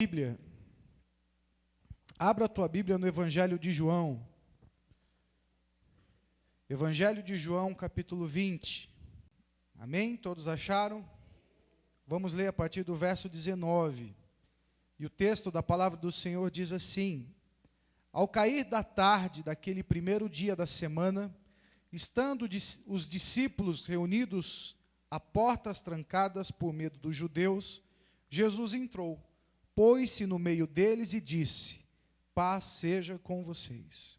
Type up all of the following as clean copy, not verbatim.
Bíblia. Abra a tua Bíblia no Evangelho de João. Evangelho de João, capítulo 20. Amém? Todos acharam? Vamos ler a partir do verso 19. E o texto da palavra do Senhor diz assim: Ao cair da tarde daquele primeiro dia da semana, estando os discípulos reunidos a portas trancadas por medo dos judeus, Jesus entrou, pôs-se no meio deles e disse: Paz seja com vocês.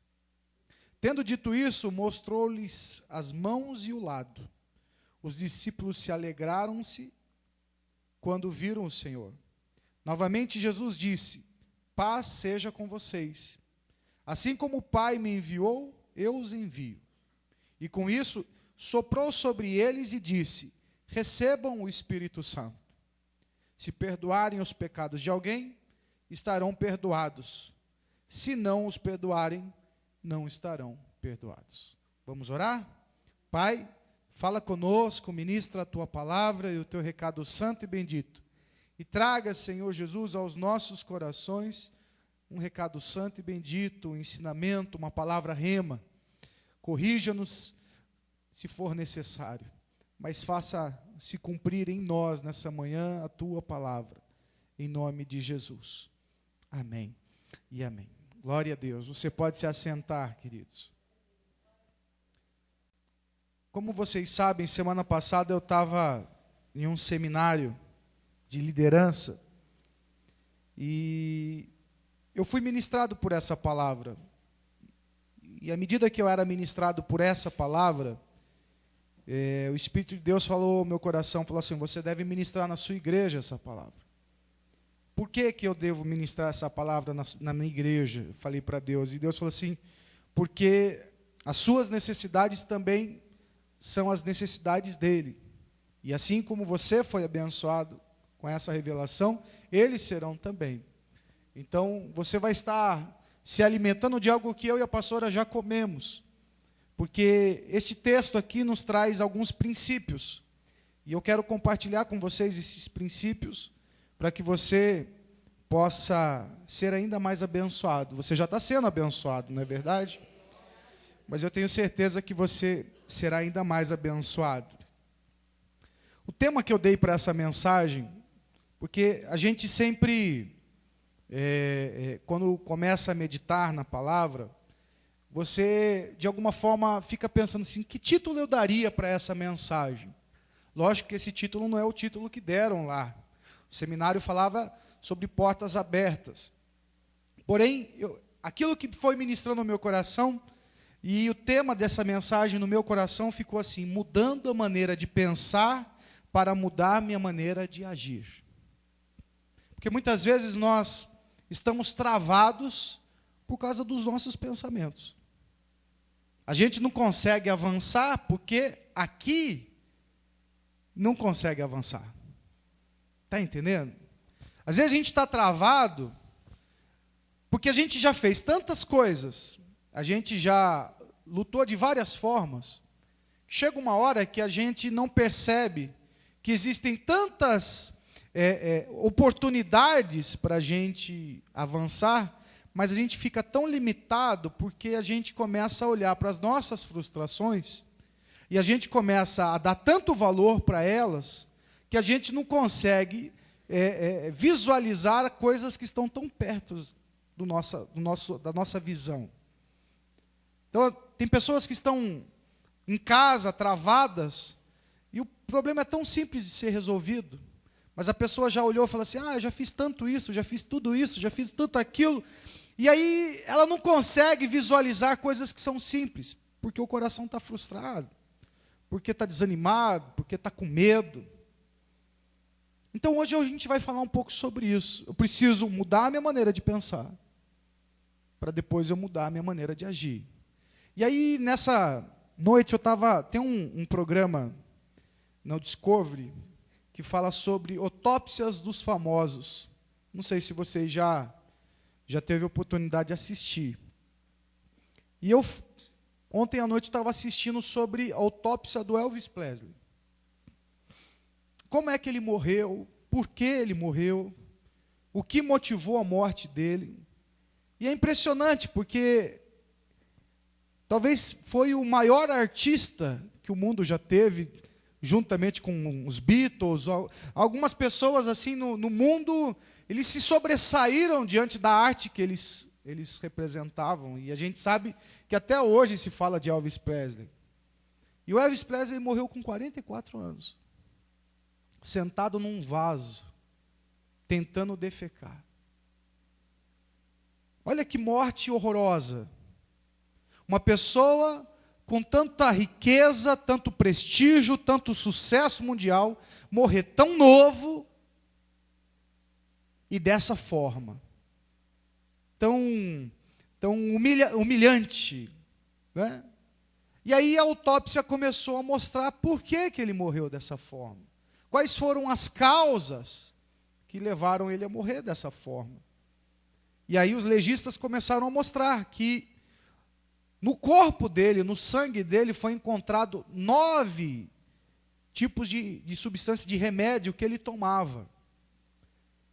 Tendo dito isso, mostrou-lhes as mãos e o lado. Os discípulos se alegraram-se quando viram o Senhor. Novamente Jesus disse: Paz seja com vocês. Assim como o Pai me enviou, eu os envio. E com isso, soprou sobre eles e disse: Recebam o Espírito Santo. Se perdoarem os pecados de alguém, estarão perdoados. Se não os perdoarem, não estarão perdoados. Vamos orar? Pai, fala conosco, ministra a tua palavra e o teu recado santo e bendito. E traga, Senhor Jesus, aos nossos corações um recado santo e bendito, um ensinamento, uma palavra rema. Corrija-nos se for necessário, mas faça se cumprir em nós nessa manhã a tua palavra, em nome de Jesus. Amém e amém. Glória a Deus. Você pode se assentar, queridos. Como vocês sabem, semana passada eu estava em um seminário de liderança e eu fui ministrado por essa palavra. E à medida que eu era ministrado por essa palavra, o Espírito de Deus falou ao meu coração, falou assim: você deve ministrar na sua igreja essa palavra. Por que eu devo ministrar essa palavra na minha igreja? Eu falei para Deus, e Deus falou assim: porque as suas necessidades também são as necessidades dele. E assim como você foi abençoado com essa revelação, eles serão também. Então, você vai estar se alimentando de algo que eu e a pastora já comemos. Porque esse texto aqui nos traz alguns princípios. E eu quero compartilhar com vocês esses princípios para que você possa ser ainda mais abençoado. Você já está sendo abençoado, não é verdade? Mas eu tenho certeza que você será ainda mais abençoado. O tema que eu dei para essa mensagem, porque a gente sempre, quando começa a meditar na palavra, você, de alguma forma, fica pensando assim: que título eu daria para essa mensagem? Lógico que esse título não é o título que deram lá. O seminário falava sobre portas abertas. Porém, aquilo que foi ministrando no meu coração, e o tema dessa mensagem no meu coração ficou assim: mudando a maneira de pensar para mudar minha maneira de agir. Porque muitas vezes nós estamos travados por causa dos nossos pensamentos. A gente não consegue avançar porque aqui não consegue avançar. Está entendendo? Às vezes a gente está travado porque a gente já fez tantas coisas, a gente já lutou de várias formas. Chega uma hora que a gente não percebe que existem tantas oportunidades para a gente avançar, mas a gente fica tão limitado porque a gente começa a olhar para as nossas frustrações e a gente começa a dar tanto valor para elas que a gente não consegue visualizar coisas que estão tão perto da nossa visão. Então, tem pessoas que estão em casa, travadas, e o problema é tão simples de ser resolvido, mas a pessoa já olhou e falou assim: eu já fiz tanto isso, já fiz tudo isso, já fiz tanto aquilo, e aí ela não consegue visualizar coisas que são simples, porque o coração está frustrado, porque está desanimado, porque está com medo. Então hoje a gente vai falar um pouco sobre isso. Eu preciso mudar a minha maneira de pensar, para depois eu mudar a minha maneira de agir. E aí nessa noite tem um programa no Discovery que fala sobre autópsias dos famosos. Não sei se vocês já teve a oportunidade de assistir. E eu, ontem à noite, estava assistindo sobre a autópsia do Elvis Presley. Como é que ele morreu? Por que ele morreu? o que motivou a morte dele. E é impressionante, porque talvez foi o maior artista que o mundo já teve, juntamente com os Beatles. Algumas pessoas assim no mundo, eles se sobressaíram diante da arte que eles representavam. E a gente sabe que até hoje se fala de Elvis Presley. E o Elvis Presley morreu com 44 anos, sentado num vaso, tentando defecar. Olha que morte horrorosa. Uma pessoa com tanta riqueza, tanto prestígio, tanto sucesso mundial, morrer tão novo e dessa forma. Tão humilhante. Né? E aí a autópsia começou a mostrar por que ele morreu dessa forma. Quais foram as causas que levaram ele a morrer dessa forma. E aí os legistas começaram a mostrar que no corpo dele, no sangue dele, foi encontrado 9 tipos de substância de remédio que ele tomava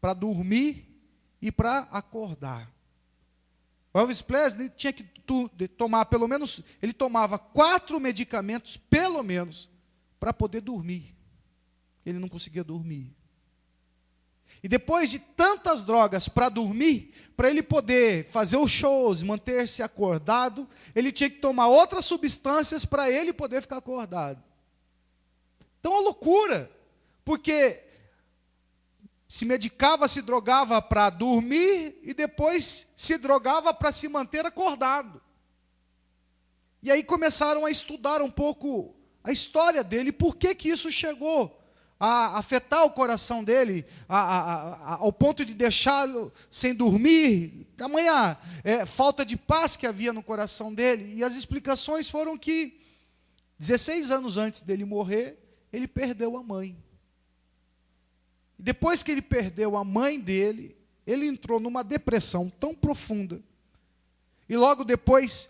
para dormir e para acordar. O Elvis Presley tinha que tomar pelo menos, ele tomava 4 medicamentos, pelo menos, para poder dormir. Ele não conseguia dormir. E depois de tantas drogas para dormir, para ele poder fazer os shows, manter-se acordado, ele tinha que tomar outras substâncias para ele poder ficar acordado. Então, é uma loucura, porque se medicava, se drogava para dormir e depois se drogava para se manter acordado. E aí começaram a estudar um pouco a história dele, por que isso chegou a afetar o coração dele, ao ponto de deixá-lo sem dormir, tamanha falta de paz que havia no coração dele. E as explicações foram que 16 anos antes dele morrer, ele perdeu a mãe. E depois que ele perdeu a mãe dele, ele entrou numa depressão tão profunda. E logo depois,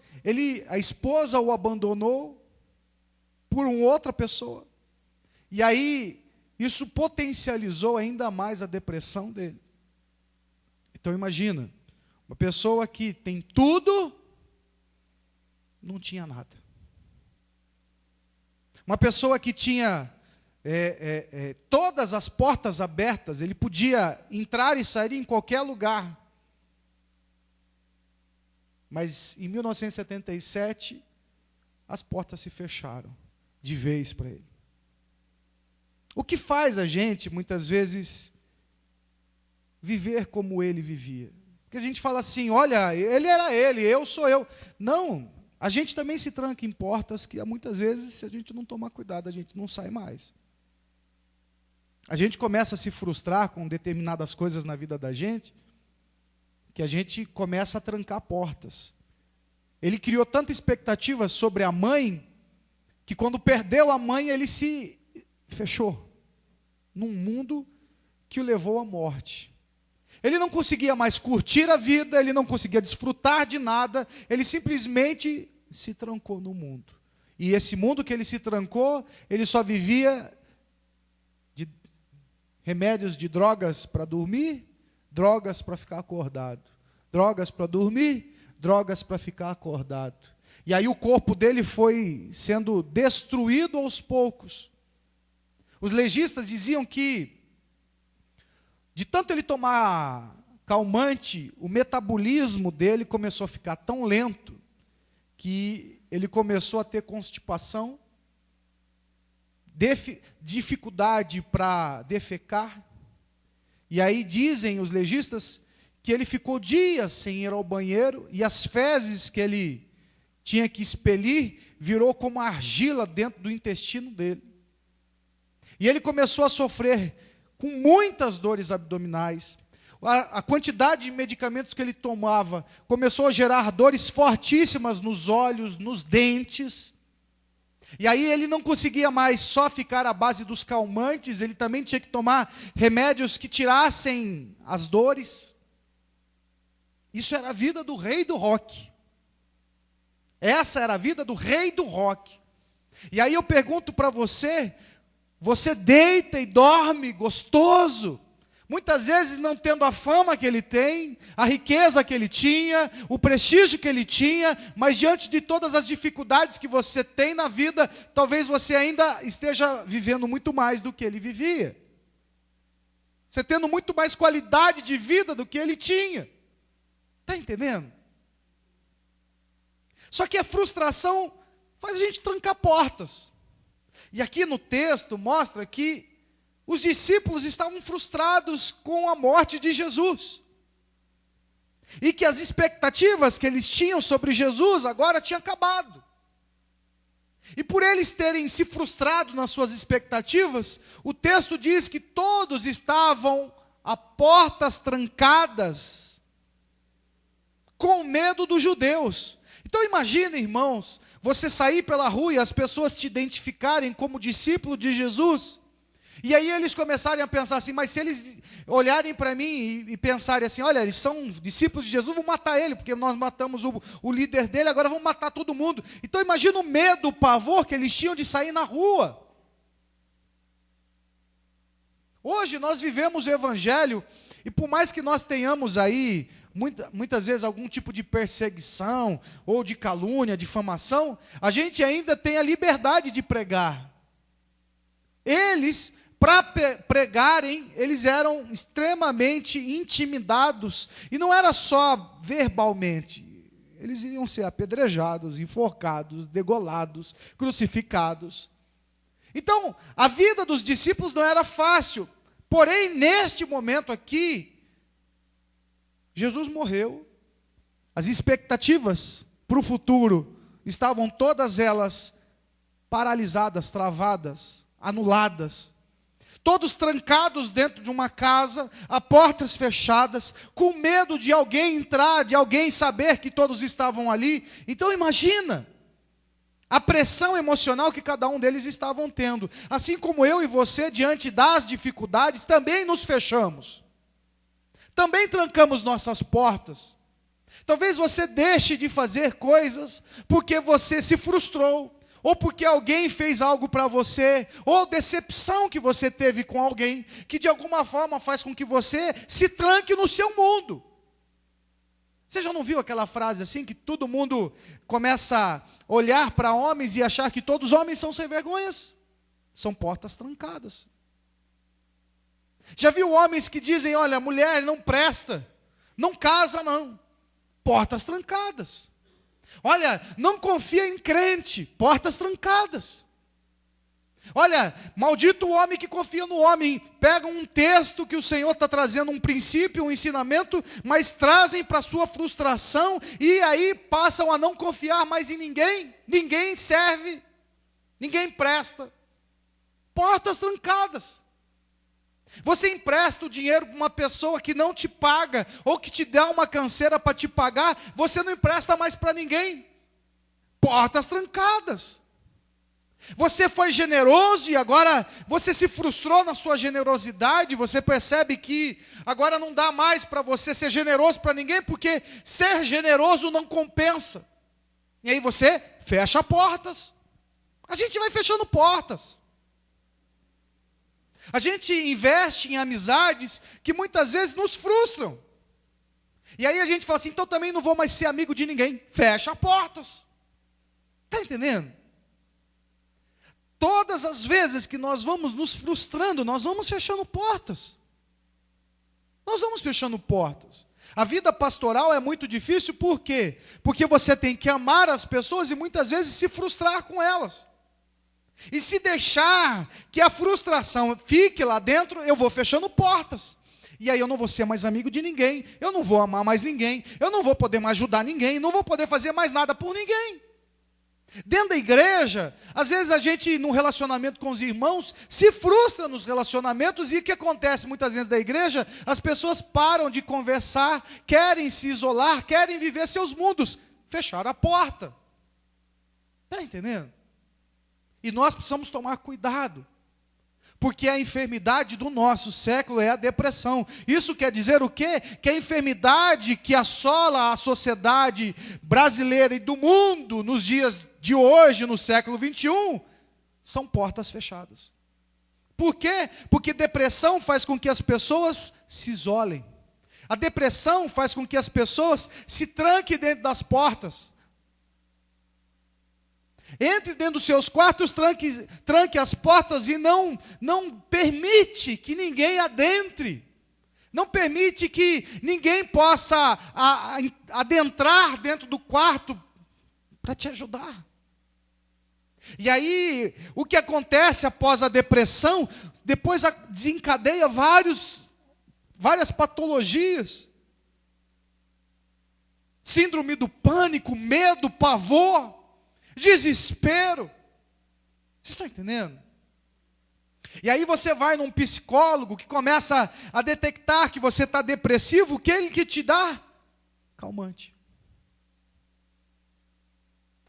a esposa o abandonou por uma outra pessoa. E aí, isso potencializou ainda mais a depressão dele. Então imagina, uma pessoa que tem tudo, não tinha nada. Uma pessoa que tinha todas as portas abertas, ele podia entrar e sair em qualquer lugar. Mas em 1977, as portas se fecharam de vez para ele. O que faz a gente, muitas vezes, viver como ele vivia? Porque a gente fala assim, olha, ele era ele, eu sou eu. Não, a gente também se tranca em portas que, muitas vezes, se a gente não tomar cuidado, a gente não sai mais. A gente começa a se frustrar com determinadas coisas na vida da gente, que a gente começa a trancar portas. Ele criou tanta expectativa sobre a mãe, que quando perdeu a mãe, ele se fechou num mundo que o levou à morte. Ele não conseguia mais curtir a vida, ele não conseguia desfrutar de nada, ele simplesmente se trancou no mundo. E esse mundo que ele se trancou, ele só vivia de remédios de drogas para dormir, drogas para ficar acordado. Drogas para dormir, drogas para ficar acordado. E aí o corpo dele foi sendo destruído aos poucos. Os legistas diziam que, de tanto ele tomar calmante, o metabolismo dele começou a ficar tão lento, que ele começou a ter constipação, dificuldade para defecar. E aí dizem os legistas que ele ficou dias sem ir ao banheiro, e as fezes que ele tinha que expelir virou como argila dentro do intestino dele. E ele começou a sofrer com muitas dores abdominais. A quantidade de medicamentos que ele tomava começou a gerar dores fortíssimas nos olhos, nos dentes. E aí ele não conseguia mais só ficar à base dos calmantes, ele também tinha que tomar remédios que tirassem as dores. Isso era a vida do rei do rock. Essa era a vida do rei do rock. E aí eu pergunto para você, você deita e dorme gostoso, Muitas vezes não tendo a fama que ele tem, a riqueza que ele tinha, o prestígio que ele tinha, mas diante de todas as dificuldades que você tem na vida, talvez você ainda esteja vivendo muito mais do que ele vivia. Você tendo muito mais qualidade de vida do que ele tinha. Está entendendo? Só que a frustração faz a gente trancar portas. E aqui no texto mostra que os discípulos estavam frustrados com a morte de Jesus. E que as expectativas que eles tinham sobre Jesus agora tinham acabado. E por eles terem se frustrado nas suas expectativas, o texto diz que todos estavam a portas trancadas, com medo dos judeus. Então imagine, irmãos, você sair pela rua e as pessoas te identificarem como discípulo de Jesus. E aí eles começarem a pensar assim, mas se eles olharem para mim e pensarem assim, olha, eles são discípulos de Jesus, vamos matar ele, porque nós matamos o líder dele, agora vamos matar todo mundo. Então imagina o medo, o pavor que eles tinham de sair na rua. Hoje nós vivemos o evangelho, e por mais que nós tenhamos aí, muitas vezes, algum tipo de perseguição, ou de calúnia, difamação, a gente ainda tem a liberdade de pregar. Eles, para pregarem, eles eram extremamente intimidados, e não era só verbalmente, eles iriam ser apedrejados, enforcados, degolados, crucificados. Então, a vida dos discípulos não era fácil, porém, neste momento aqui, Jesus morreu, as expectativas para o futuro estavam todas elas paralisadas, travadas, anuladas, todos trancados dentro de uma casa, a portas fechadas, com medo de alguém entrar, de alguém saber que todos estavam ali. Então imagina a pressão emocional que cada um deles estavam tendo. Assim como eu e você, diante das dificuldades, também nos fechamos, também trancamos nossas portas. Talvez você deixe de fazer coisas porque você se frustrou, ou porque alguém fez algo para você, ou decepção que você teve com alguém, que de alguma forma faz com que você se tranque no seu mundo. Você já não viu aquela frase assim, que todo mundo começa a olhar para homens e achar que todos os homens são sem vergonhas? São portas trancadas. Já viu homens que dizem, olha, mulher não presta, não casa não, portas trancadas. Olha, não confia em crente, portas trancadas. Olha, maldito o homem que confia no homem. Pegam um texto que o Senhor está trazendo, um princípio, um ensinamento, mas trazem para a sua frustração, e aí passam a não confiar mais em ninguém. Ninguém serve, ninguém presta. Portas trancadas. Você empresta o dinheiro para uma pessoa que não te paga, ou que te dá uma canseira para te pagar, você não empresta mais para ninguém. Portas trancadas. Você foi generoso e agora você se frustrou na sua generosidade, você percebe que agora não dá mais para você ser generoso para ninguém, porque ser generoso não compensa. E aí você fecha portas. A gente vai fechando portas. A gente investe em amizades que muitas vezes nos frustram. E aí a gente fala assim, então também não vou mais ser amigo de ninguém. Fecha portas. Está entendendo? Todas as vezes que nós vamos nos frustrando, nós vamos fechando portas. Nós vamos fechando portas. A vida pastoral é muito difícil, por quê? Porque você tem que amar as pessoas e muitas vezes se frustrar com elas. E se deixar que a frustração fique lá dentro, eu vou fechando portas. E aí eu não vou ser mais amigo de ninguém, eu não vou amar mais ninguém, eu não vou poder mais ajudar ninguém, não vou poder fazer mais nada por ninguém. Dentro da igreja, às vezes a gente, num relacionamento com os irmãos, se frustra nos relacionamentos, e o que acontece muitas vezes da igreja? As pessoas param de conversar, querem se isolar, querem viver seus mundos, fecharam a porta. Está entendendo? E nós precisamos tomar cuidado, porque a enfermidade do nosso século é a depressão. Isso quer dizer o quê? Que a enfermidade que assola a sociedade brasileira e do mundo nos dias de hoje, no século 21, são portas fechadas. Por quê? Porque depressão faz com que as pessoas se isolem. A depressão faz com que as pessoas se tranquem dentro das portas. Entre dentro dos seus quartos, tranque as portas e não permite que ninguém adentre. Não permite que ninguém possa adentrar dentro do quarto para te ajudar. E aí, o que acontece após a depressão, depois desencadeia várias patologias. Síndrome do pânico, medo, pavor, desespero. Vocês estão entendendo? E aí você vai num psicólogo que começa a detectar que você está depressivo, o que ele que te dá? Calmante.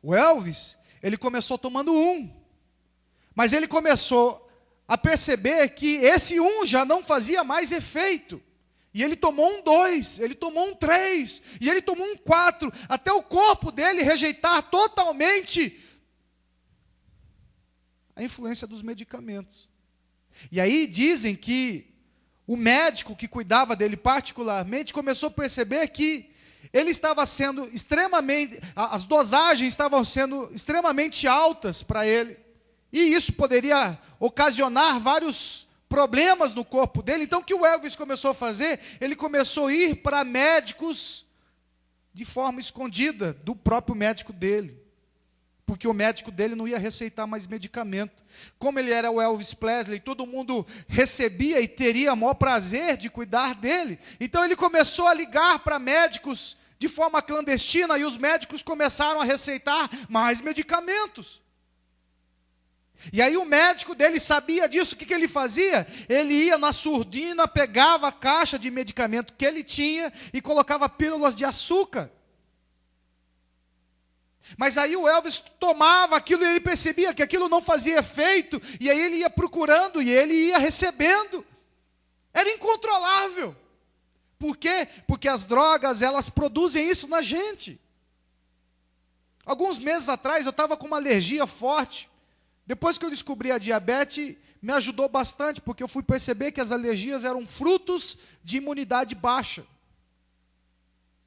O Elvis, ele começou tomando mas ele começou a perceber que esse já não fazia mais efeito. E ele tomou 2, ele tomou 3, e ele tomou 4, até o corpo dele rejeitar totalmente a influência dos medicamentos. E aí dizem que o médico que cuidava dele particularmente começou a perceber que ele estava sendo as dosagens estavam sendo extremamente altas para ele. E isso poderia ocasionar vários problemas no corpo dele. Então o que o Elvis começou a fazer? Ele começou a ir para médicos de forma escondida do próprio médico dele. Porque o médico dele não ia receitar mais medicamento. Como ele era o Elvis Presley, todo mundo recebia e teria o maior prazer de cuidar dele. Então ele começou a ligar para médicos de forma clandestina e os médicos começaram a receitar mais medicamentos. E aí o médico dele sabia disso, o que ele fazia? Ele ia na surdina, pegava a caixa de medicamento que ele tinha e colocava pílulas de açúcar. Mas aí o Elvis tomava aquilo e ele percebia que aquilo não fazia efeito, e aí ele ia procurando e ele ia recebendo. Era incontrolável. Por quê? Porque as drogas, elas produzem isso na gente. Alguns meses atrás eu estava com uma alergia forte. Depois que eu descobri a diabetes, me ajudou bastante, porque eu fui perceber que as alergias eram frutos de imunidade baixa.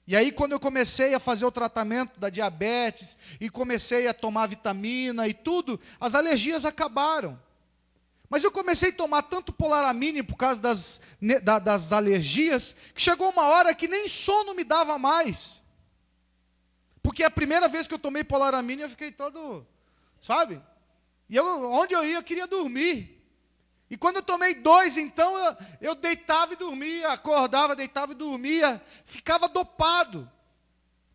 E aí, quando eu comecei a fazer o tratamento da diabetes, e comecei a tomar vitamina e tudo, as alergias acabaram. Mas eu comecei a tomar tanto Polaramine por causa das alergias, que chegou uma hora que nem sono me dava mais. Porque a primeira vez que eu tomei Polaramine, eu fiquei todo, sabe? E onde eu ia, eu queria dormir. E quando eu tomei 2, então, eu deitava e dormia, acordava, deitava e dormia, ficava dopado.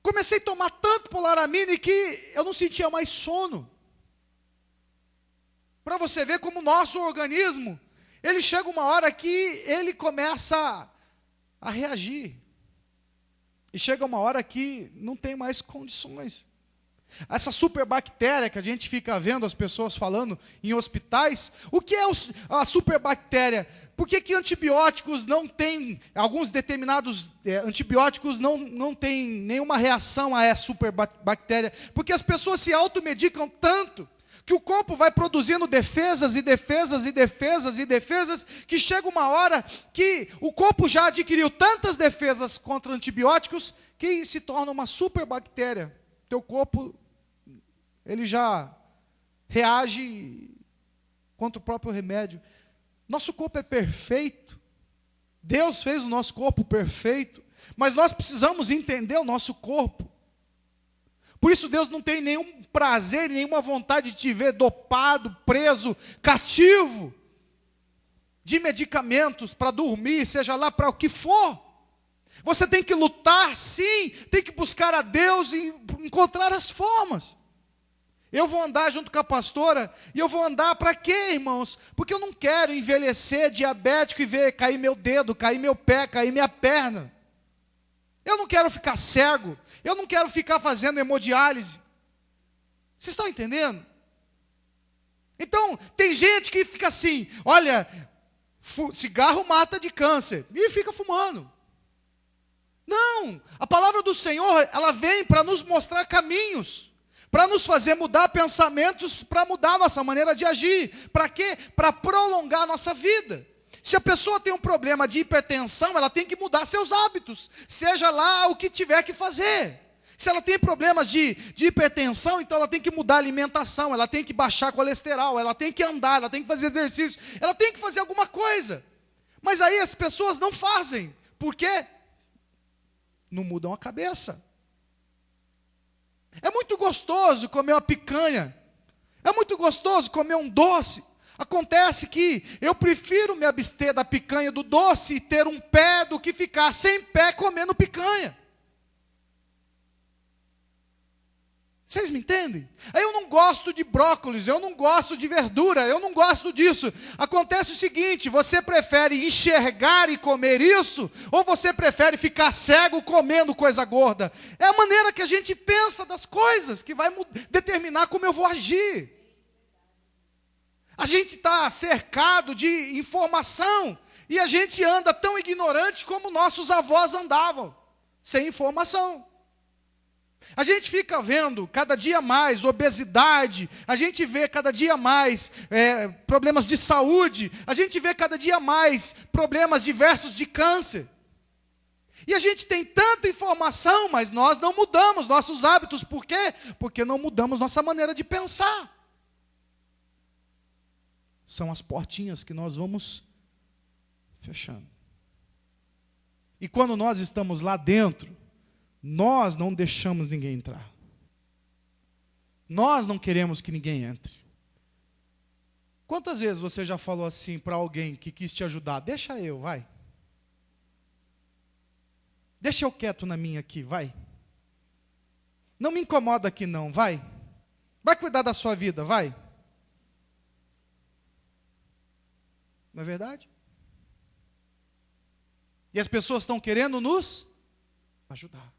Comecei a tomar tanto Polaramine que eu não sentia mais sono. Para você ver como o nosso organismo, ele chega uma hora que ele começa a reagir. E chega uma hora que não tem mais condições. Essa superbactéria que a gente fica vendo as pessoas falando em hospitais, o que é a superbactéria? Por que antibióticos não têm, alguns determinados antibióticos não têm nenhuma reação a essa superbactéria? Porque as pessoas se automedicam tanto, que o corpo vai produzindo defesas e defesas e defesas e defesas, que chega uma hora que o corpo já adquiriu tantas defesas contra antibióticos, que se torna uma superbactéria. Teu corpo, ele já reage contra o próprio remédio. Nosso corpo é perfeito. Deus fez o nosso corpo perfeito. Mas nós precisamos entender o nosso corpo. Por isso Deus não tem nenhum prazer, nenhuma vontade de te ver dopado, preso, cativo de medicamentos para dormir, seja lá para o que for. Você tem que lutar, sim, tem que buscar a Deus e encontrar as formas. Eu vou andar junto com a pastora, e eu vou andar para quê, irmãos? Porque eu não quero envelhecer diabético e ver cair meu dedo, cair meu pé, cair minha perna. Eu não quero ficar cego, eu não quero ficar fazendo hemodiálise. Vocês estão entendendo? Então, tem gente que fica assim, olha, cigarro mata de câncer, e fica fumando. Não, a palavra do Senhor, ela vem para nos mostrar caminhos, para nos fazer mudar pensamentos, para mudar a nossa maneira de agir. Para quê? Para prolongar a nossa vida. Se a pessoa tem um problema de hipertensão, ela tem que mudar seus hábitos, seja lá o que tiver que fazer. Se ela tem problemas de hipertensão, então ela tem que mudar a alimentação, ela tem que baixar colesterol, ela tem que andar, ela tem que fazer exercício, ela tem que fazer alguma coisa. Mas aí as pessoas não fazem. Por quê? Não mudam a cabeça. É muito gostoso comer uma picanha. É muito gostoso comer um doce. Acontece que eu prefiro me abster da picanha, do doce, e ter um pé do que ficar sem pé comendo picanha. Vocês me entendem? Aí eu não gosto de brócolis, eu não gosto de verdura, eu não gosto disso. Acontece o seguinte, você prefere enxergar e comer isso, ou você prefere ficar cego comendo coisa gorda? É a maneira que a gente pensa das coisas, que vai determinar como eu vou agir. A gente está cercado de informação, e a gente anda tão ignorante como nossos avós andavam, sem informação. A gente fica vendo cada dia mais obesidade, a gente vê cada dia mais problemas de saúde, a gente vê cada dia mais problemas diversos de câncer. E a gente tem tanta informação, mas nós não mudamos nossos hábitos. Por quê? Porque não mudamos nossa maneira de pensar. São as portinhas que nós vamos fechando. E quando nós estamos lá dentro, nós não deixamos ninguém entrar. Nós não queremos que ninguém entre. Quantas vezes você já falou assim para alguém que quis te ajudar? Deixa eu, vai. Deixa eu quieto na minha aqui, vai. Não me incomoda aqui não, vai. Vai cuidar da sua vida, vai. Não é verdade? E as pessoas estão querendo nos ajudar.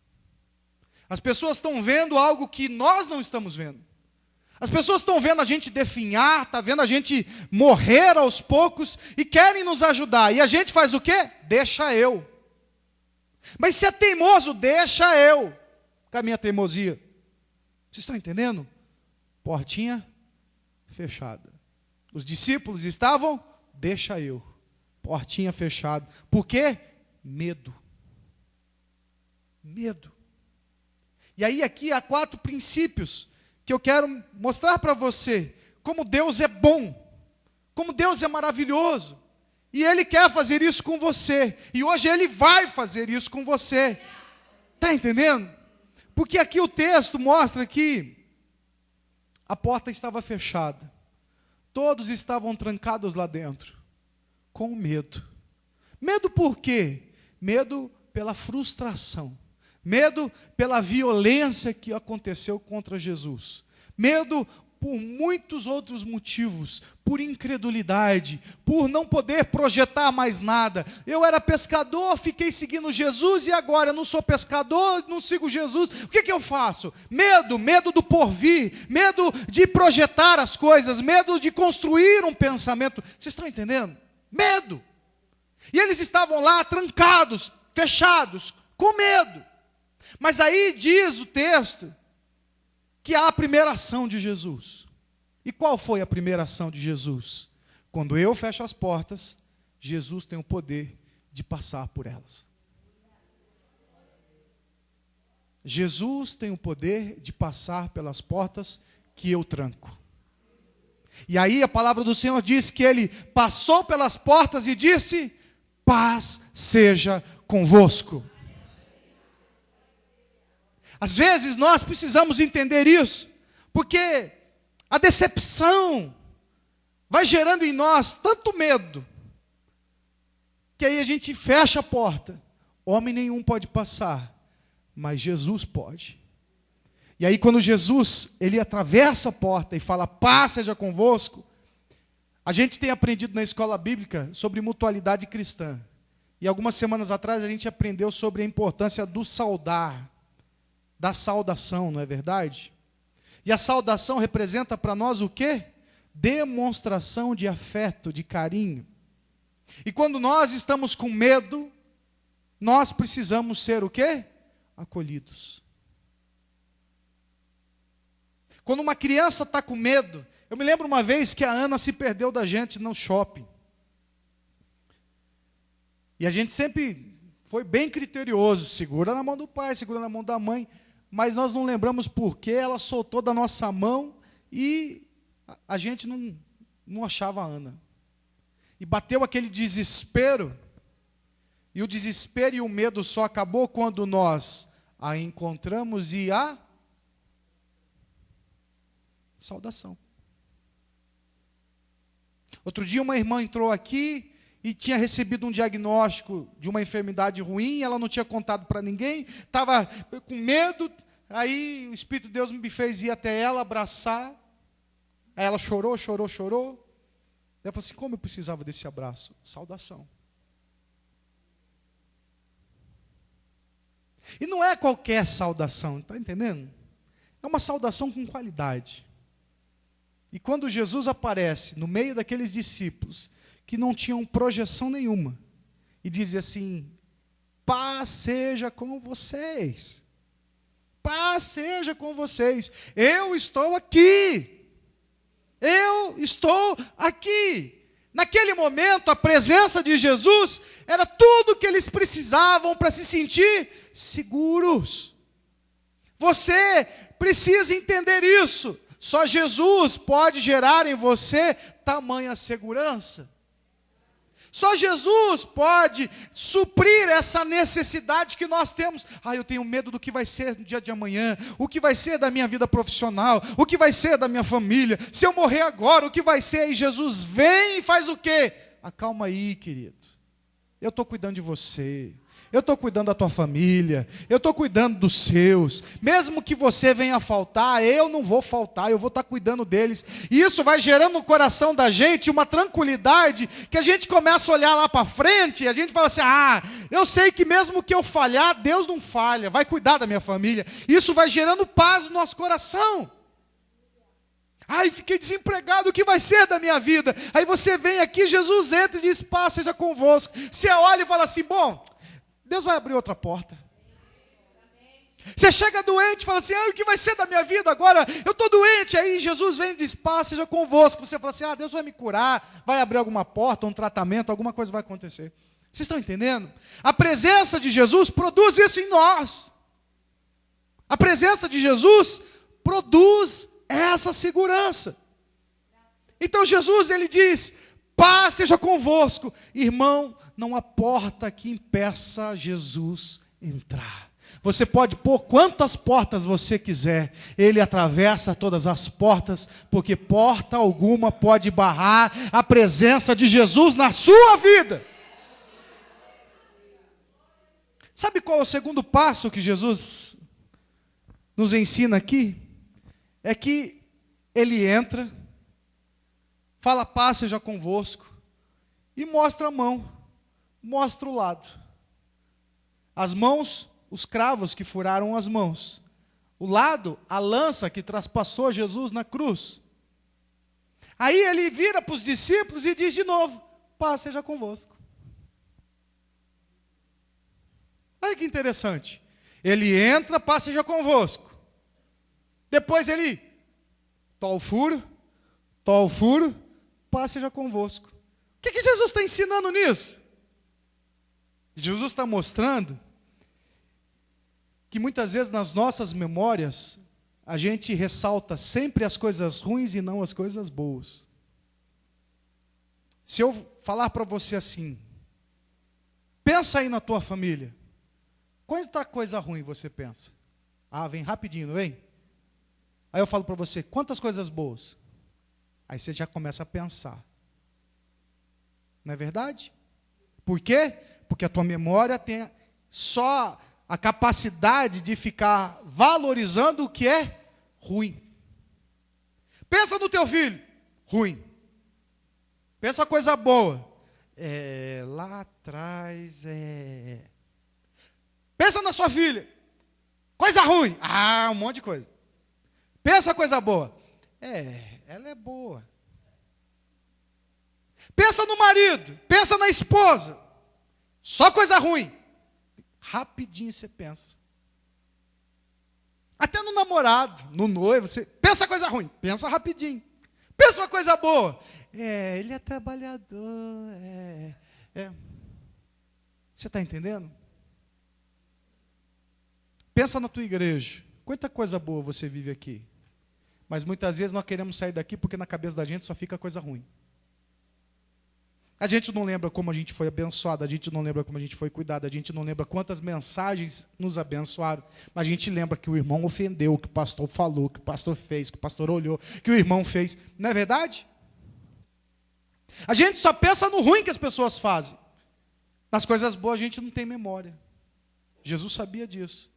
As pessoas estão vendo algo que nós não estamos vendo. As pessoas estão vendo a gente definhar, estão vendo a gente morrer aos poucos e querem nos ajudar. E a gente faz o quê? Deixa eu. Mas se é teimoso, deixa eu. Com a minha teimosia. Vocês estão entendendo? Portinha fechada. Os discípulos estavam, deixa eu. Portinha fechada. Por quê? Medo. Medo. E aí aqui há 4 princípios que eu quero mostrar para você. Como Deus é bom. Como Deus é maravilhoso. E Ele quer fazer isso com você. E hoje Ele vai fazer isso com você. Está entendendo? Porque aqui o texto mostra que a porta estava fechada. Todos estavam trancados lá dentro. Com medo. Medo por quê? Medo pela frustração. Medo pela violência que aconteceu contra Jesus. Medo por muitos outros motivos. Por incredulidade. Por não poder projetar mais nada. Eu era pescador, fiquei seguindo Jesus e agora eu não sou pescador, não sigo Jesus. O que eu faço? Medo, medo do porvir. Medo de projetar as coisas. Medo de construir um pensamento. Vocês estão entendendo? Medo. E eles estavam lá trancados, fechados, com medo. Mas aí diz o texto que há a primeira ação de Jesus. E qual foi a primeira ação de Jesus? Quando eu fecho as portas, Jesus tem o poder de passar por elas. Jesus tem o poder de passar pelas portas que eu tranco. E aí a palavra do Senhor diz que Ele passou pelas portas e disse, paz seja convosco. Às vezes nós precisamos entender isso, porque a decepção vai gerando em nós tanto medo, que aí a gente fecha a porta. Homem nenhum pode passar, mas Jesus pode. E aí quando Jesus, Ele atravessa a porta e fala, paz seja convosco, a gente tem aprendido na escola bíblica sobre mutualidade cristã. E algumas semanas atrás a gente aprendeu sobre a importância do saudar. Da saudação, não é verdade? E a saudação representa para nós o quê? Demonstração de afeto, de carinho. E quando nós estamos com medo, nós precisamos ser o quê? Acolhidos. Quando uma criança está com medo, eu me lembro uma vez que a Ana se perdeu da gente no shopping. E a gente sempre foi bem criterioso, segura na mão do pai, segura na mão da mãe, mas nós não lembramos por que ela soltou da nossa mão e a gente não achava a Ana. E bateu aquele desespero, e o desespero e o medo só acabou quando nós a encontramos e a saudação. Outro dia uma irmã entrou aqui e tinha recebido um diagnóstico de uma enfermidade ruim, ela não tinha contado para ninguém, estava com medo, aí o Espírito de Deus me fez ir até ela, abraçar, aí ela chorou. Eu falei assim, como eu precisava desse abraço? Saudação. E não é qualquer saudação, está entendendo? É uma saudação com qualidade. E quando Jesus aparece no meio daqueles discípulos, que não tinham projeção nenhuma, e dizia assim, paz seja com vocês, paz seja com vocês, eu estou aqui, Naquele momento, a presença de Jesus era tudo o que eles precisavam para se sentir seguros. Você precisa entender isso. Só Jesus pode gerar em você tamanha segurança. Só Jesus pode suprir essa necessidade que nós temos. Eu tenho medo do que vai ser no dia de amanhã, o que vai ser da minha vida profissional, o que vai ser da minha família, se eu morrer agora, o que vai ser? E Jesus vem e faz o quê? Acalma aí, querido. Eu estou cuidando de você. Eu estou cuidando da tua família, eu estou cuidando dos seus, mesmo que você venha faltar, eu não vou faltar, eu vou estar cuidando deles, e isso vai gerando no coração da gente uma tranquilidade, que a gente começa a olhar lá para frente, e a gente fala assim, eu sei que mesmo que eu falhar, Deus não falha, vai cuidar da minha família, isso vai gerando paz no nosso coração. Fiquei desempregado, o que vai ser da minha vida? Aí você vem aqui, Jesus entra e diz, paz seja convosco, você olha e fala assim, bom, Deus vai abrir outra porta. Você chega doente e fala assim, o que vai ser da minha vida agora? Eu estou doente. Aí Jesus vem e diz, paz seja convosco. Você fala assim, Deus vai me curar, vai abrir alguma porta, um tratamento, alguma coisa vai acontecer. Vocês estão entendendo? A presença de Jesus produz isso em nós. A presença de Jesus produz essa segurança. Então Jesus, ele diz, paz seja convosco. Irmão, não há porta que impeça Jesus entrar. Você pode pôr quantas portas você quiser, Ele atravessa todas as portas, porque porta alguma pode barrar a presença de Jesus na sua vida. Sabe qual é o segundo passo que Jesus nos ensina aqui? É que Ele entra, fala paz seja convosco, e mostra a mão. Mostra o lado. As mãos, os cravos que furaram as mãos. O lado, a lança que traspassou Jesus na cruz. Aí ele vira para os discípulos e diz de novo, paz seja convosco. Olha que interessante. Ele entra, paz seja convosco. Depois ele, tó o furo, paz seja convosco. O que Jesus está ensinando nisso? Jesus está mostrando que muitas vezes nas nossas memórias a gente ressalta sempre as coisas ruins e não as coisas boas. Se eu falar para você assim, pensa aí na tua família, quanta coisa ruim você pensa? Vem rapidinho, não vem? Aí eu falo para você, quantas coisas boas? Aí você já começa a pensar. Não é verdade? Por quê? Porque a tua memória tem só a capacidade de ficar valorizando o que é ruim. Pensa no teu filho, ruim. Pensa coisa boa. Lá atrás, Pensa na sua filha, coisa ruim. Um monte de coisa. Pensa coisa boa. Ela é boa. Pensa no marido, pensa na esposa. Só coisa ruim. Rapidinho você pensa. Até no namorado, no noivo, você pensa Pensa coisa ruim, pensa rapidinho. Pensa uma coisa boa. Ele é trabalhador. Você está entendendo? Pensa na tua igreja. Quanta coisa boa você vive aqui. Mas muitas vezes nós queremos sair daqui porque na cabeça da gente só fica coisa ruim. A gente não lembra como a gente foi abençoado, a gente não lembra como a gente foi cuidado, a gente não lembra quantas mensagens nos abençoaram, mas a gente lembra que o irmão ofendeu, que o pastor falou, que o pastor fez, que o pastor olhou, que o irmão fez. Não é verdade? A gente só pensa no ruim que as pessoas fazem. Nas coisas boas a gente não tem memória. Jesus sabia disso.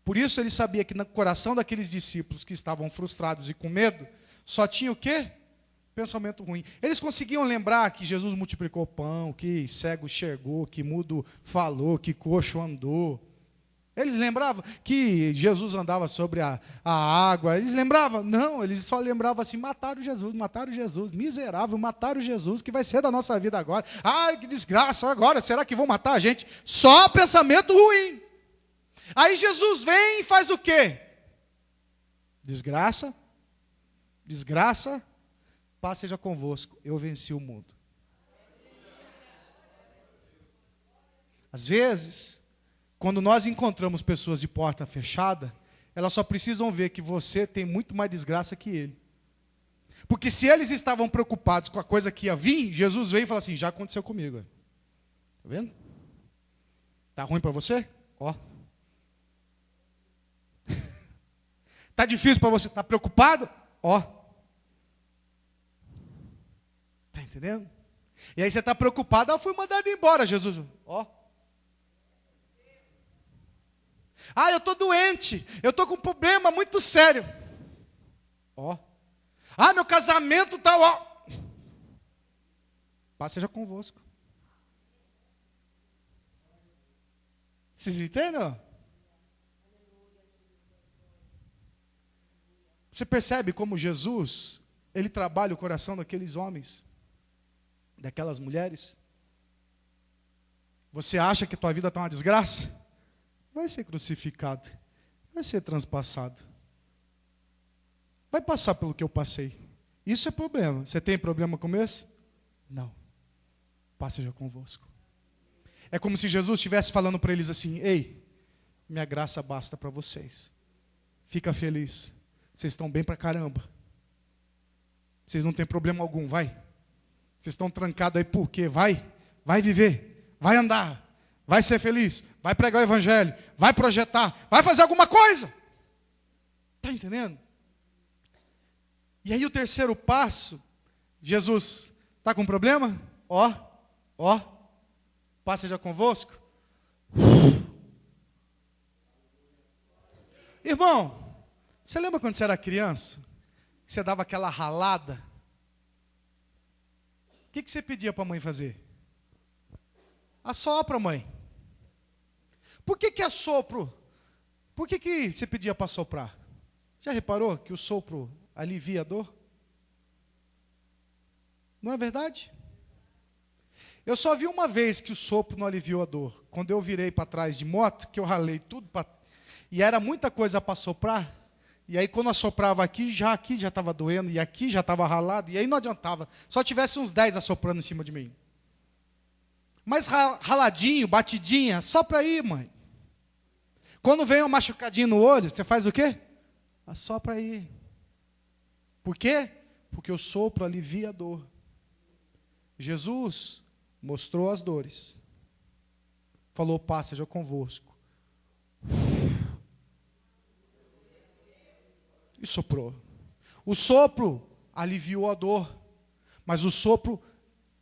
Por isso ele sabia que no coração daqueles discípulos que estavam frustrados e com medo, só tinha o quê? Pensamento ruim. Eles conseguiam lembrar que Jesus multiplicou o pão, que cego enxergou, que mudo falou, que coxo andou. Eles lembravam que Jesus andava sobre a água. Eles lembravam? Não, eles só lembravam assim, mataram Jesus, miserável, mataram Jesus, que vai ser da nossa vida agora. Ai, que desgraça agora, será que vão matar a gente? Só pensamento ruim. Aí Jesus vem e faz o quê? Desgraça, paz seja convosco, eu venci o mundo. Às vezes, quando nós encontramos pessoas de porta fechada, elas só precisam ver que você tem muito mais desgraça que ele. Porque se eles estavam preocupados com a coisa que ia vir, Jesus veio e falou assim, já aconteceu comigo. Está vendo? Está ruim para você? Ó. Está difícil para você? Está preocupado? Ó. Está entendendo? E aí você está preocupado, eu fui mandado embora, Jesus. Ó. Eu estou doente, eu estou com um problema muito sério. Ó. Meu casamento está, ó. Paz seja convosco. Vocês entendem? Ó? Você percebe como Jesus, ele trabalha o coração daqueles homens, daquelas mulheres? Você acha que a tua vida está uma desgraça? Vai ser crucificado, vai ser transpassado. Vai passar pelo que eu passei. Isso é problema. Você tem problema com isso? Não. Paz seja convosco. É como se Jesus estivesse falando para eles assim, ei, minha graça basta para vocês. Fica feliz. Vocês estão bem pra caramba. Vocês não têm problema algum, vai. Vocês estão trancados aí por quê? Vai viver, vai andar, vai ser feliz, vai pregar o evangelho, vai projetar, vai fazer alguma coisa. Está entendendo? E aí o terceiro passo, Jesus, está com problema? Ó, paz seja convosco. Irmão, você lembra quando você era criança? Que você dava aquela ralada? O que você pedia para a mãe fazer? Assopra, mãe. Por que assopro? Por que você pedia para soprar? Já reparou que o sopro alivia a dor? Não é verdade? Eu só vi uma vez que o sopro não aliviou a dor. Quando eu virei para trás de moto, que eu ralei tudo, e era muita coisa para soprar. E aí quando assoprava aqui já estava doendo, e aqui já estava ralado, e aí não adiantava. Só tivesse uns 10 assoprando em cima de mim. Mas raladinho, batidinha, só para ir, mãe. Quando vem uma machucadinha no olho, você faz o quê? Assopra aí. Por quê? Porque o sopro alivia a dor. Jesus mostrou as dores. Falou, paz seja convosco. E soprou. O sopro aliviou a dor, mas o sopro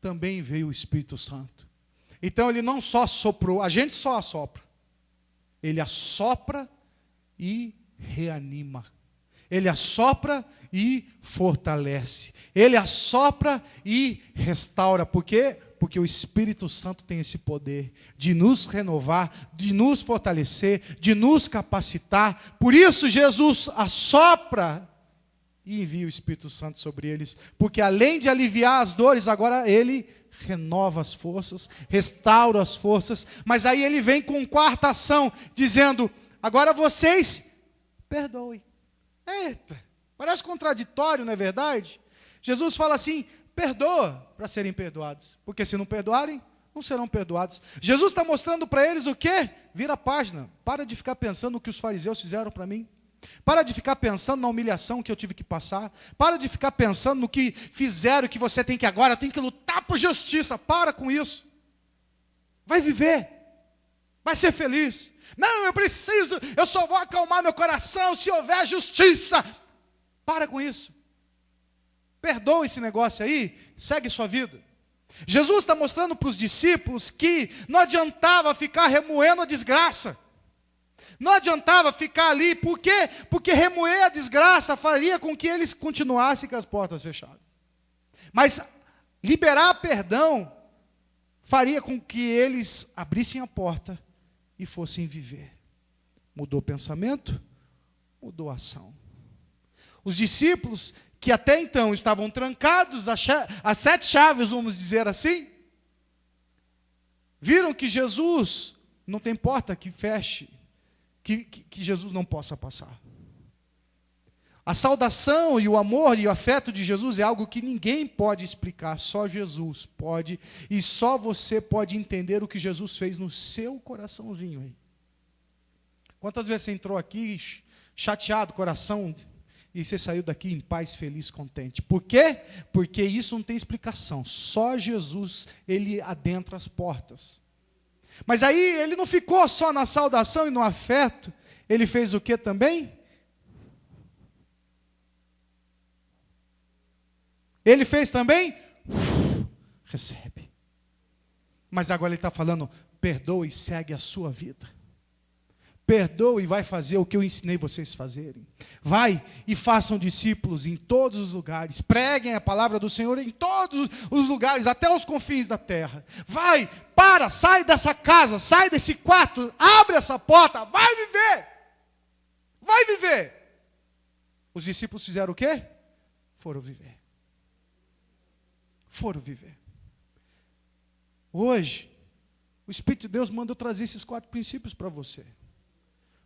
também veio o Espírito Santo. Então ele não só soprou, a gente só assopra. Ele assopra e reanima. Ele assopra e fortalece. Ele assopra e restaura. Por quê? Porque o Espírito Santo tem esse poder de nos renovar, de nos fortalecer, de nos capacitar. Por isso Jesus assopra e envia o Espírito Santo sobre eles. Porque além de aliviar as dores, agora Ele renova as forças, restaura as forças. Mas aí Ele vem com quarta ação, dizendo, agora vocês perdoem. Eita, Parece contraditório, não é verdade? Jesus fala assim: perdoa para serem perdoados, porque se não perdoarem, não serão perdoados. Jesus está mostrando para eles o quê? Vira a página, para de ficar pensando no que os fariseus fizeram para mim. Para de ficar pensando na humilhação que eu tive que passar. Para de ficar pensando no que fizeram, que você tem que agora, tem que lutar por justiça. Para com isso. Vai viver. Vai ser feliz. Não, eu só vou acalmar meu coração se houver justiça. Para com isso. Perdoa esse negócio aí, segue sua vida. Jesus está mostrando para os discípulos que não adiantava ficar remoendo a desgraça. Não adiantava ficar ali, por quê? Porque remoer a desgraça faria com que eles continuassem com as portas fechadas. Mas liberar perdão faria com que eles abrissem a porta e fossem viver. Mudou o pensamento, mudou a ação. Os discípulos, que até então estavam trancados a 7 chaves, vamos dizer assim, viram que Jesus não tem porta que feche, que Jesus não possa passar. A saudação e o amor e o afeto de Jesus é algo que ninguém pode explicar, só Jesus pode, e só você pode entender o que Jesus fez no seu coraçãozinho aí. Quantas vezes você entrou aqui chateado, coração, e você saiu daqui em paz, feliz, contente? Por quê? Porque isso não tem explicação, só Jesus, ele adentra as portas. Mas aí ele não ficou só na saudação e no afeto, ele fez o que também? Ele fez também? Recebe. Mas agora ele está falando, perdoa e segue a sua vida. Perdoa e vai fazer o que eu ensinei vocês a fazerem. Vai e façam discípulos em todos os lugares. Preguem a palavra do Senhor em todos os lugares, até os confins da terra. Vai, sai dessa casa, sai desse quarto, abre essa porta, vai viver. Vai viver. Os discípulos fizeram o quê? Foram viver. Foram viver. Hoje, o Espírito de Deus manda eu trazer esses 4 princípios para você.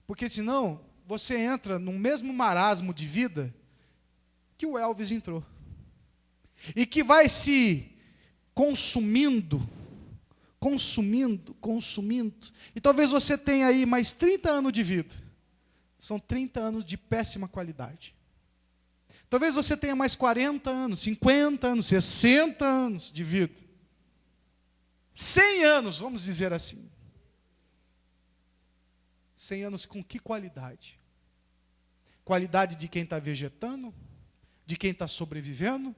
Porque senão, você entra no mesmo marasmo de vida que o Elvis entrou. E que vai se consumindo. E talvez você tenha aí mais 30 anos de vida. São 30 anos de péssima qualidade. Talvez você tenha mais 40 anos, 50 anos, 60 anos de vida. 100 anos, vamos dizer assim. 100 anos com que qualidade? Qualidade de quem está vegetando? De quem está sobrevivendo?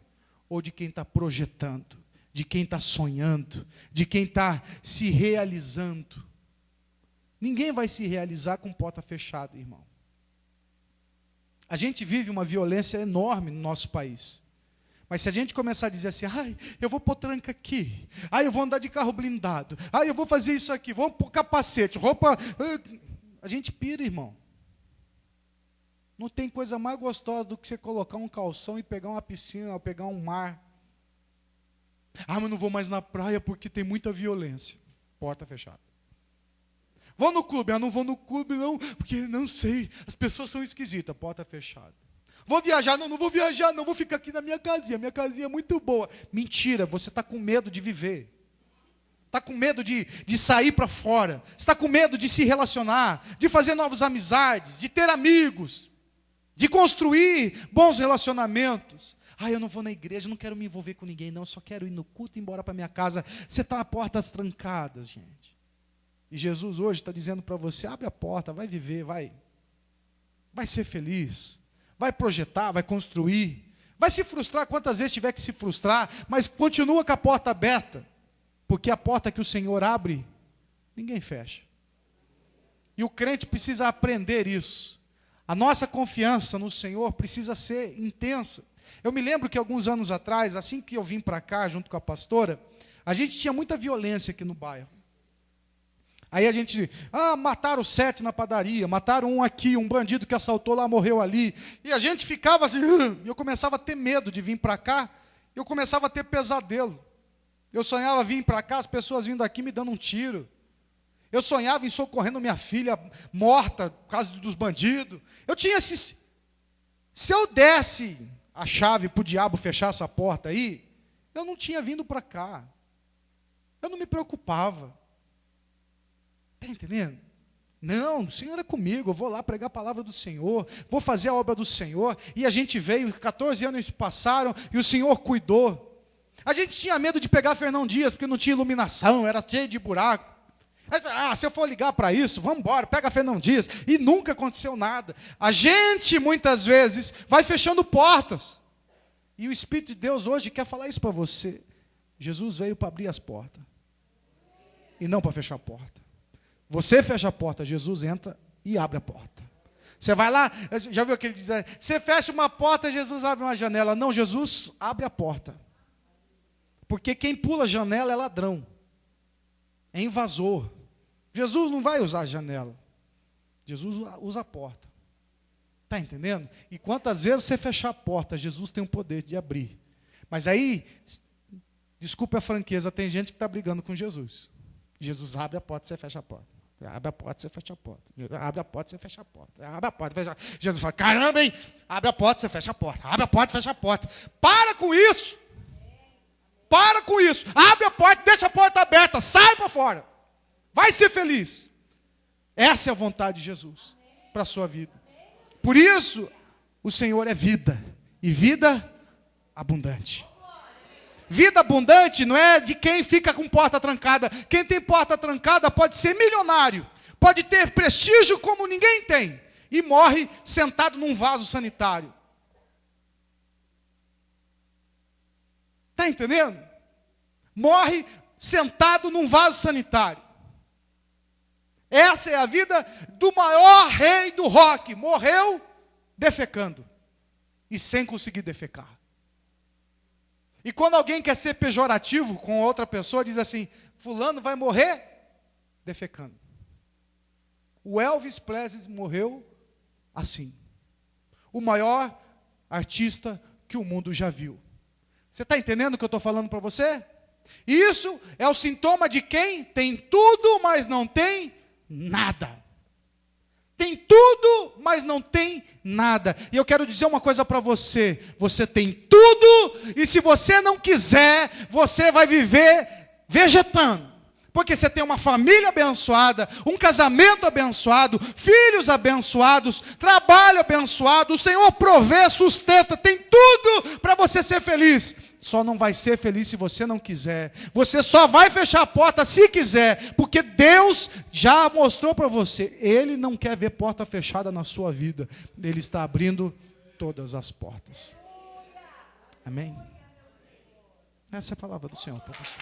Ou de quem está projetando? De quem está sonhando? De quem está se realizando? Ninguém vai se realizar com porta fechada, irmão. A gente vive uma violência enorme no nosso país. Mas se a gente começar a dizer assim, eu vou pôr tranca aqui, eu vou andar de carro blindado, eu vou fazer isso aqui, vou pôr capacete, roupa... A gente pira, irmão. Não tem coisa mais gostosa do que você colocar um calção e pegar uma piscina, ou pegar um mar. Mas não vou mais na praia porque tem muita violência. Porta fechada. Vou no clube, não vou no clube não, porque não sei, as pessoas são esquisitas. Porta fechada. Vou viajar, não vou viajar, não vou ficar aqui na minha casinha é muito boa. Mentira, você está com medo de viver. Está com medo de sair para fora. Está com medo de se relacionar, de fazer novas amizades, de ter amigos, de construir bons relacionamentos. Eu não vou na igreja, não quero me envolver com ninguém, não. Eu só quero ir no culto e ir embora para minha casa. Você está a portas trancadas, gente. E Jesus hoje está dizendo para você, abre a porta, vai viver, vai ser feliz, vai projetar, vai construir, vai se frustrar quantas vezes tiver que se frustrar, mas continua com a porta aberta. Porque a porta que o Senhor abre, ninguém fecha. E o crente precisa aprender isso. A nossa confiança no Senhor precisa ser intensa. Eu me lembro que alguns anos atrás, assim que eu vim para cá, junto com a pastora, a gente tinha muita violência aqui no bairro. Aí a gente, mataram 7 na padaria, mataram um aqui, um bandido que assaltou lá, morreu ali. E a gente ficava assim, e eu começava a ter medo de vir para cá, eu começava a ter pesadelo. Eu sonhava vir para cá, as pessoas vindo aqui me dando um tiro. Eu sonhava em socorrendo minha filha morta por causa dos bandidos. Eu tinha esses... Se eu desse a chave para o diabo fechar essa porta aí, eu não tinha vindo para cá. Eu não me preocupava. Está entendendo? Não, o Senhor é comigo, eu vou lá pregar a palavra do Senhor, vou fazer a obra do Senhor. E a gente veio, 14 anos passaram e o Senhor cuidou. A gente tinha medo de pegar Fernão Dias, porque não tinha iluminação, era cheio de buraco. Se eu for ligar para isso, vamos embora, pega Fernão Dias. E nunca aconteceu nada. A gente, muitas vezes, vai fechando portas. E o Espírito de Deus hoje quer falar isso para você. Jesus veio para abrir as portas. E não para fechar a porta. Você fecha a porta, Jesus entra e abre a porta. Você vai lá, já viu aquele dizer, você fecha uma porta, Jesus abre uma janela. Não, Jesus abre a porta. Porque quem pula a janela é ladrão. É invasor. Jesus não vai usar a janela. Jesus usa a porta. Está entendendo? E quantas vezes você fechar a porta, Jesus tem o poder de abrir. Mas aí, desculpe a franqueza, tem gente que está brigando com Jesus. Jesus abre a porta, você fecha a porta. Abre a porta, você fecha a porta. Abre a porta, você fecha a porta. Abre a porta, fecha a porta. Jesus fala, caramba, hein? Abre a porta, você fecha a porta. Abre a porta, fecha a porta. Para com isso. Para com isso. Abre a porta, deixa a porta aberta. Sai para fora. Vai ser feliz. Essa é a vontade de Jesus para a sua vida. Por isso, o Senhor é vida. E vida abundante. Vida abundante não é de quem fica com porta trancada. Quem tem porta trancada pode ser milionário. Pode ter prestígio como ninguém tem. E morre sentado num vaso sanitário. Está entendendo? Morre sentado num vaso sanitário. Essa é a vida do maior rei do rock. Morreu defecando. E sem conseguir defecar. E quando alguém quer ser pejorativo com outra pessoa, diz assim, fulano vai morrer defecando. O Elvis Presley morreu assim. O maior artista que o mundo já viu. Você está entendendo o que eu estou falando para você? Isso é o sintoma de quem tem tudo, mas não tem nada. Tem tudo, mas não tem nada. E eu quero dizer uma coisa para você. Você tem tudo, e se você não quiser, você vai viver vegetando. Porque você tem uma família abençoada, um casamento abençoado, filhos abençoados, trabalho abençoado, o Senhor provê, sustenta, tem tudo para você ser feliz. Só não vai ser feliz se você não quiser. Você só vai fechar a porta se quiser, porque Deus já mostrou para você. Ele não quer ver porta fechada na sua vida. Ele está abrindo todas as portas. Amém? Essa é a palavra do Senhor para você.